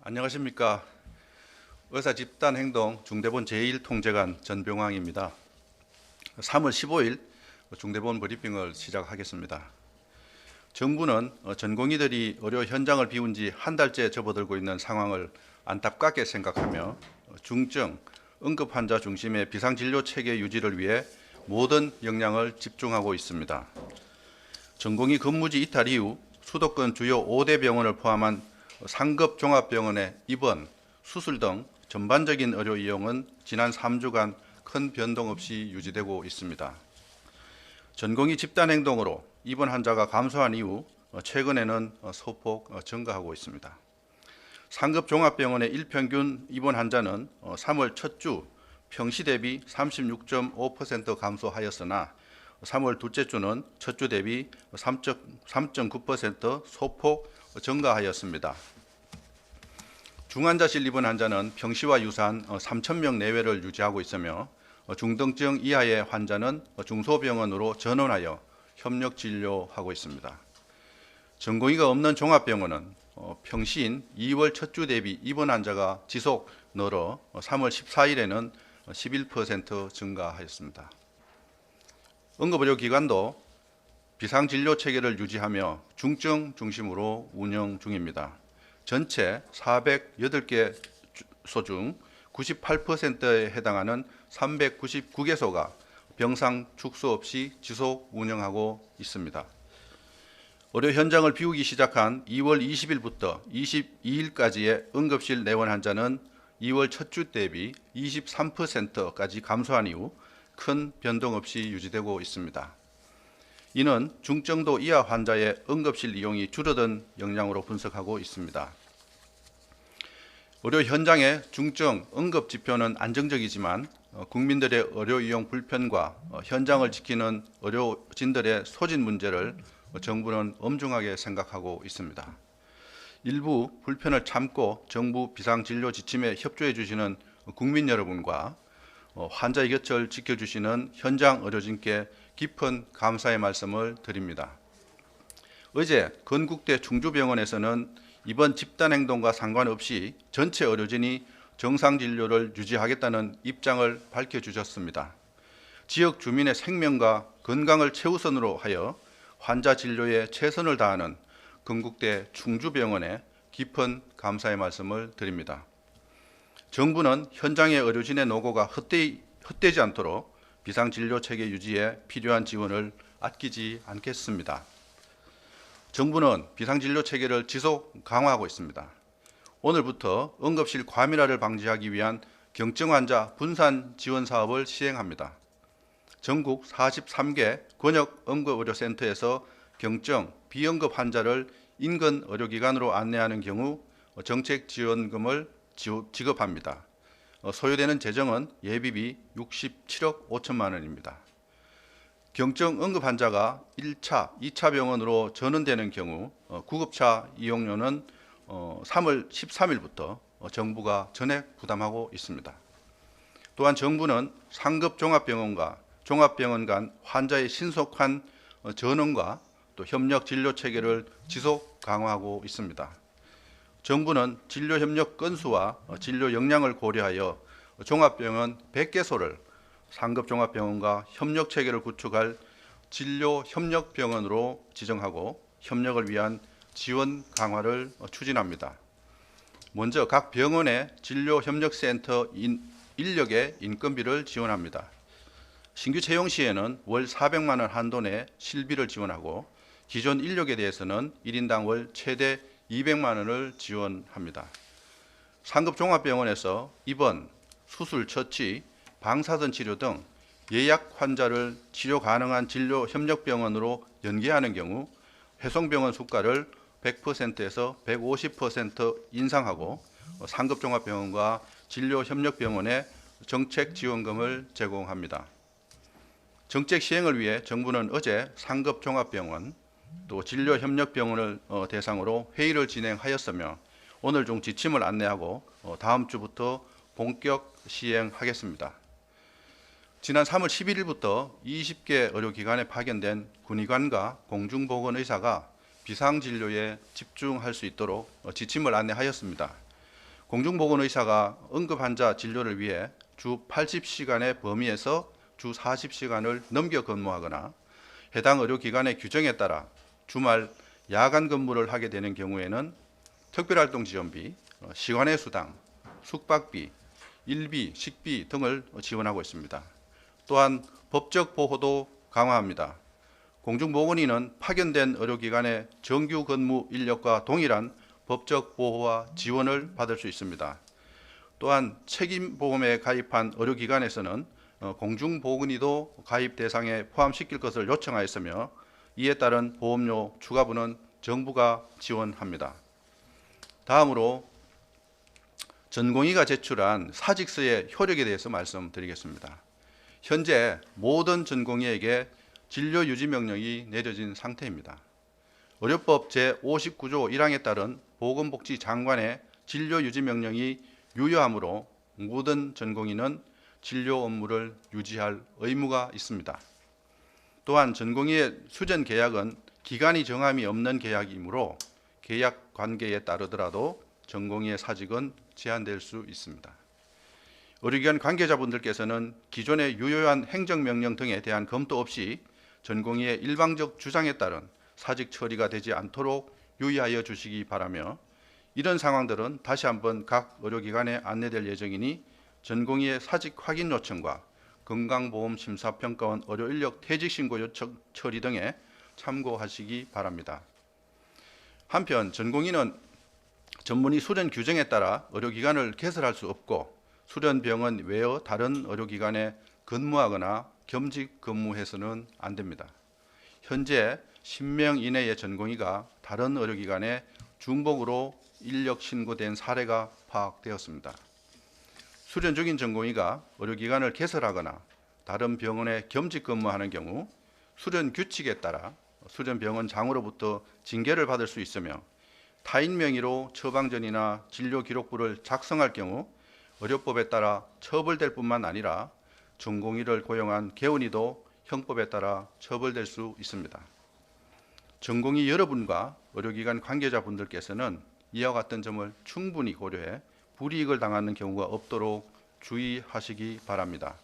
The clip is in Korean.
안녕하십니까. 의사집단행동 중대본 제1통제관 전병왕입니다. 3월 15일 중대본 브리핑을 시작하겠습니다. 정부는 전공의들이 의료 현장을 비운 지 한 달째 접어들고 있는 상황을 안타깝게 생각하며 중증, 응급 환자 중심의 비상진료 체계 유지를 위해 모든 역량을 집중하고 있습니다. 전공의 근무지 이탈 이후 수도권 주요 5대 병원을 포함한 상급 종합병원의 입원, 수술 등 전반적인 의료 이용은 지난 3주간 큰 변동 없이 유지되고 있습니다. 전공의 집단 행동으로 입원 환자가 감소한 이후 최근에는 소폭 증가하고 있습니다. 상급 종합병원의 일평균 입원 환자는 3월 첫 주 평시 대비 36.5% 감소하였으나 3월 둘째 주는 첫 주 대비 3.9% 소폭 증가하였습니다. 중환자실 입원 환자는 평시와 유사한 3,000명 내외를 유지하고 있으며 중등증 이하의 환자는 중소병원으로 전원하여 협력 진료하고 있습니다. 전공의가 없는 종합병원은 평시인 2월 첫 주 대비 입원 환자가 지속 늘어 3월 14일에는 11% 증가하였습니다. 응급의료기관도 비상진료 체계를 유지하며 중증 중심으로 운영 중입니다. 전체 408개소 중 98%에 해당하는 399개소가 병상 축소 없이 지속 운영하고 있습니다. 의료 현장을 비우기 시작한 2월 20일부터 22일까지의 응급실 내원 환자는 2월 첫 주 대비 23%까지 감소한 이후 큰 변동 없이 유지되고 있습니다. 이는 중증도 이하 환자의 응급실 이용이 줄어든 영향으로 분석하고 있습니다. 의료 현장의 중증 응급 지표는 안정적이지만 국민들의 의료 이용 불편과 현장을 지키는 의료진들의 소진 문제를 정부는 엄중하게 생각하고 있습니다. 일부 불편을 참고 정부 비상진료 지침에 협조해 주시는 국민 여러분과 환자의 곁을 지켜주시는 현장 의료진께 깊은 감사의 말씀을 드립니다. 어제 건국대 충주병원에서는 이번 집단행동과 상관없이 전체 의료진이 정상진료를 유지하겠다는 입장을 밝혀주셨습니다. 지역 주민의 생명과 건강을 최우선으로 하여 환자 진료에 최선을 다하는 건국대 충주병원에 깊은 감사의 말씀을 드립니다. 정부는 현장의 의료진의 노고가 헛되지 않도록 비상진료 체계 유지에 필요한 지원을 아끼지 않겠습니다. 정부는 비상진료 체계를 지속 강화하고 있습니다. 오늘부터 응급실 과밀화를 방지하기 위한 경증 환자 분산 지원 사업을 시행합니다. 전국 43개 권역 응급의료센터에서 경증, 비응급 환자를 인근 의료기관으로 안내하는 경우 정책 지원금을 지급합니다. 소요되는 재정은 예비비 67억 5천만 원입니다. 경증 응급 환자가 1차, 2차 병원으로 전원되는 경우 구급차 이용료는 3월 13일부터 정부가 전액 부담하고 있습니다. 또한 정부는 상급 종합병원과 종합병원 간 환자의 신속한 전원과 또 협력 진료 체계를 지속 강화하고 있습니다. 정부는 진료 협력 건수와 진료 역량을 고려하여 종합병원 100개소를 상급 종합병원과 협력 체계를 구축할 진료 협력 병원으로 지정하고 협력을 위한 지원 강화를 추진합니다. 먼저 각 병원의 진료 협력센터 인력의 인건비를 지원합니다. 신규 채용 시에는 월 400만 원 한도 내 실비를 지원하고 기존 인력에 대해서는 1인당 월 최대 200만 원을 지원합니다. 상급 종합병원에서 입원, 수술 처치, 방사선 치료 등 예약 환자를 치료 가능한 진료 협력병원으로 연계하는 경우 회송병원 수가를 100%에서 150% 인상하고 상급 종합병원과 진료 협력병원에 정책 지원금을 제공합니다. 정책 시행을 위해 정부는 어제 상급 종합병원 또 진료 협력병원을 대상으로 회의를 진행하였으며 오늘 중 지침을 안내하고 다음 주부터 본격 시행하겠습니다. 지난 3월 11일부터 20개 의료기관에 파견된 군의관과 공중보건의사가 비상진료에 집중할 수 있도록 지침을 안내하였습니다. 공중보건의사가 응급환자 진료를 위해 주 80시간의 범위에서 주 40시간을 넘겨 근무하거나 해당 의료기관의 규정에 따라 주말 야간 근무를 하게 되는 경우에는 특별활동지원비, 시간의 수당, 숙박비, 일비, 식비 등을 지원하고 있습니다. 또한 법적 보호도 강화합니다. 공중보건의는 파견된 의료기관의 정규 근무 인력과 동일한 법적 보호와 지원을 받을 수 있습니다. 또한 책임보험에 가입한 의료기관에서는 공중보건의도 가입 대상에 포함시킬 것을 요청하였으며 이에 따른 보험료 추가분은 정부가 지원합니다. 다음으로 전공의가 제출한 사직서의 효력에 대해서 말씀드리겠습니다. 현재 모든 전공의에게 진료유지명령이 내려진 상태입니다. 의료법 제59조 1항에 따른 보건복지장관의 진료유지명령이 유효하므로 모든 전공의는 진료 업무를 유지할 의무가 있습니다. 또한 전공의의 수전 계약은 기간이 정함이 없는 계약이므로 계약 관계에 따르더라도 전공의의 사직은 제한될 수 있습니다. 의료기관 관계자분들께서는 기존의 유효한 행정명령 등에 대한 검토 없이 전공의의 일방적 주장에 따른 사직 처리가 되지 않도록 유의하여 주시기 바라며 이런 상황들은 다시 한번 각 의료기관에 안내될 예정이니 전공의의 사직 확인 요청과 건강보험심사평가원 의료인력 퇴직신고 요청 처리 등에 참고하시기 바랍니다. 한편 전공의는 전문의 수련 규정에 따라 의료기관을 개설할 수 없고 수련병원 외의 다른 의료기관에 근무하거나 겸직 근무해서는 안 됩니다. 현재 10명 이내의 전공의가 다른 의료기관에 중복으로 인력 신고된 사례가 파악되었습니다. 수련 중인 전공의가 의료기관을 개설하거나 다른 병원에 겸직 근무하는 경우 수련 규칙에 따라 수련병원장으로부터 징계를 받을 수 있으며 타인 명의로 처방전이나 진료기록부를 작성할 경우 의료법에 따라 처벌될 뿐만 아니라 전공의를 고용한 개원의도 형법에 따라 처벌될 수 있습니다. 전공의 여러분과 의료기관 관계자분들께서는 이와 같은 점을 충분히 고려해 불이익을 당하는 경우가 없도록 주의하시기 바랍니다.